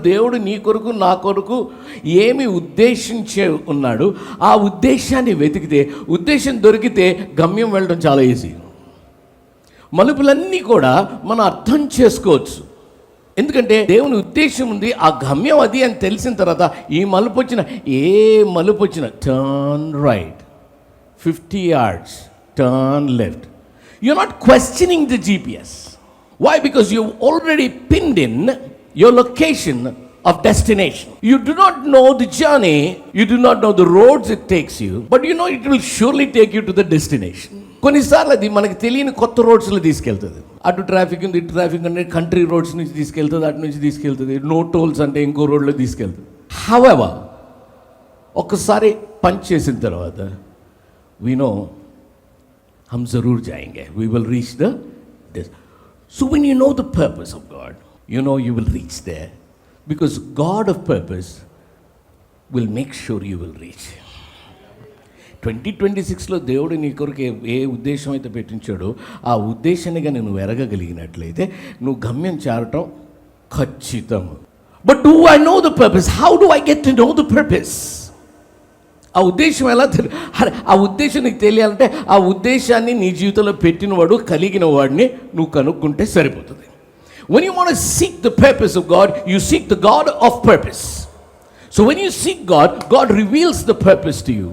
దేవుడు నీ కొరకు నా కొరకు ఏమి ఉద్దేశించే ఉన్నాడు, ఆ ఉద్దేశాన్ని వెతికితే, ఉద్దేశం దొరికితే గమ్యం వెళ్ళడం చాలా ఈజీ. మలుపులన్నీ కూడా మనం అర్థం చేసుకోవచ్చు. ఎందుకంటే దేవుని ఉద్దేశం ఉంది, ఆ గమ్యం అది అని తెలిసిన తర్వాత ఏ మలుపు వచ్చిన turn right, 50 yards turn left. You're not questioning the GPS. Why? Because you've already pinned in your location of destination. You do not know the journey, you do not know the roads it takes you, but you know it will surely take you to the destination. కొన్నిసార్లు అది మనకి తెలియని కొత్త రోడ్స్లో తీసుకెళ్తుంది. అటు traffic ఉంది, ఇటు traffic అంటే కంట్రీ రోడ్స్ నుంచి తీసుకెళ్తుంది, అటు నుంచి తీసుకెళ్తుంది, నో టోల్స్ అంటే ఇంకో రోడ్లో తీసుకెళ్తుంది. హౌఎవర్ ఒక్కసారి పంచ్ చేసిన తర్వాత we know हम ज़रूर जाएंगे, we will reach the this. So when you know the purpose of God, you know you will reach there, because God of purpose will make sure you will reach. 2026లో దేవుడు నీ కొరకు ఏ ఉద్దేశం అయితే పెట్టించాడో ఆ ఉద్దేశాన్ని కానీ నువ్వు ఎరగగలిగినట్లయితే నువ్వు గమ్యం చేరటం ఖచ్చితం. But do I know the purpose? How do I get to know the purpose? ఆ ఉద్దేశం ఎలా ఆ ఉద్దేశం నీకు తెలియాలంటే ఆ ఉద్దేశాన్ని నీ జీవితంలో పెట్టినవాడు, కలిగిన వాడిని నువ్వు కనుక్కుంటే సరిపోతుంది. When you want to seek the purpose of God, you seek the God of purpose. So when you seek God, God reveals the purpose to you.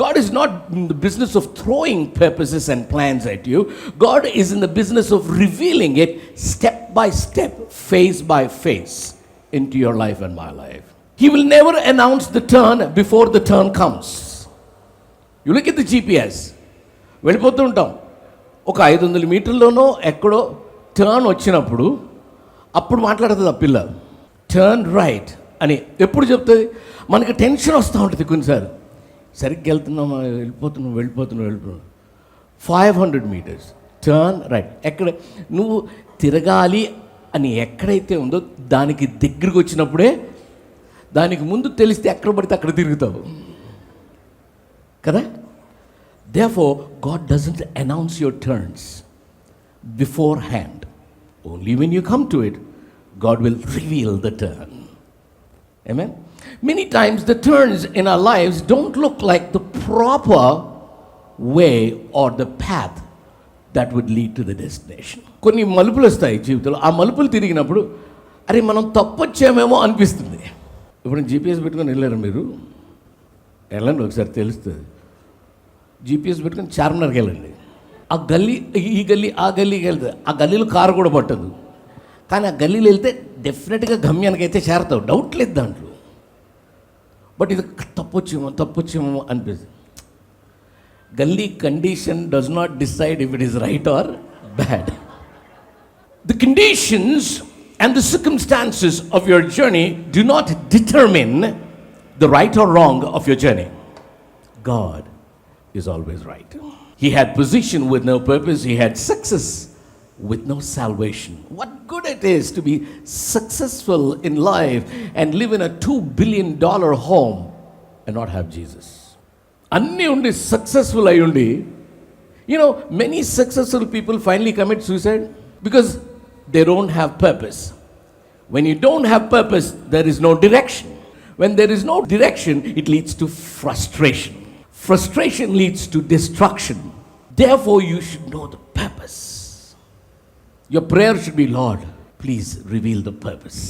God is not in the business of throwing purposes and plans at you. God is in the business of revealing it step by step, phase by phase into your life and my life. He will never announce the turn before the turn comes. You look at the GPS. వెళ్ళిపోతూ ఉంటాం, ఒక 500 మీటర్లోనో ఎక్కడో turn వచ్చినప్పుడు అప్పుడు మాట్లాడుతుంది ఆ పిల్ల, turn right అని ఎప్పుడు చెప్తుంది. మనకి టెన్షన్ వస్తూ ఉంటుంది కొన్నిసార్లు, సరిగ్గా వెళ్తున్నామా, వెళ్ళిపోతున్నాం 500 meters టర్న్ రైట్. ఎక్కడ నువ్వు తిరగాలి అని ఎక్కడైతే ఉందో దానికి దగ్గరికి వచ్చినప్పుడే, దానికి ముందు తెలిస్తే ఎక్కడ పడితే అక్కడ తిరుగుతావు కదా. Therefore, God doesn't announce your turns beforehand. Only when you come to it, God will reveal the turn. Amen? Many times the turns in our lives don't look like the proper way or the path that would lead to the destination. కొన్ని మలుపులు వస్తాయి జీవితంలో. ఆ మలుపులు తిరిగినప్పుడు అరే మనం తప్పొచ్చామేమో అనిపిస్తుంది. ఇప్పుడు జీపీఎస్ పెట్టుకొని వెళ్ళారు మీరు, వెళ్ళండి ఒకసారి తెలుస్తుంది. జీపీఎస్ పెట్టుకొని చార్మినార్కి వెళ్ళండి, ఆ గల్లీ ఈ గల్లీ ఆ గల్లీకి వెళ్తుంది, ఆ గల్లీలో కారు కూడా పట్టదు, కానీ ఆ గల్లీలో వెళ్తే డెఫినెట్గా గమ్యానికి అయితే చేరతావు, డౌట్ లేదు దాంట్లో. బట్ ఇది తప్పొచ్చేమో అనిపిస్తుంది. గల్లీ condition does not decide if it is right are bad. The conditions and the circumstances of your journey do not determine the right or wrong of your journey. God is always right. He had position with no purpose. He had success with no salvation. What good it is to be successful in life and live in a $2 billion home and not have Jesus. Anni undi successful ayundi, you know, many successful people finally commit suicide because they don't have purpose. When you don't have purpose, there is no direction. When there is no direction, it leads to frustration. Frustration leads to destruction. Therefore, you should know the purpose. Your prayer should be, Lord, please reveal the purpose.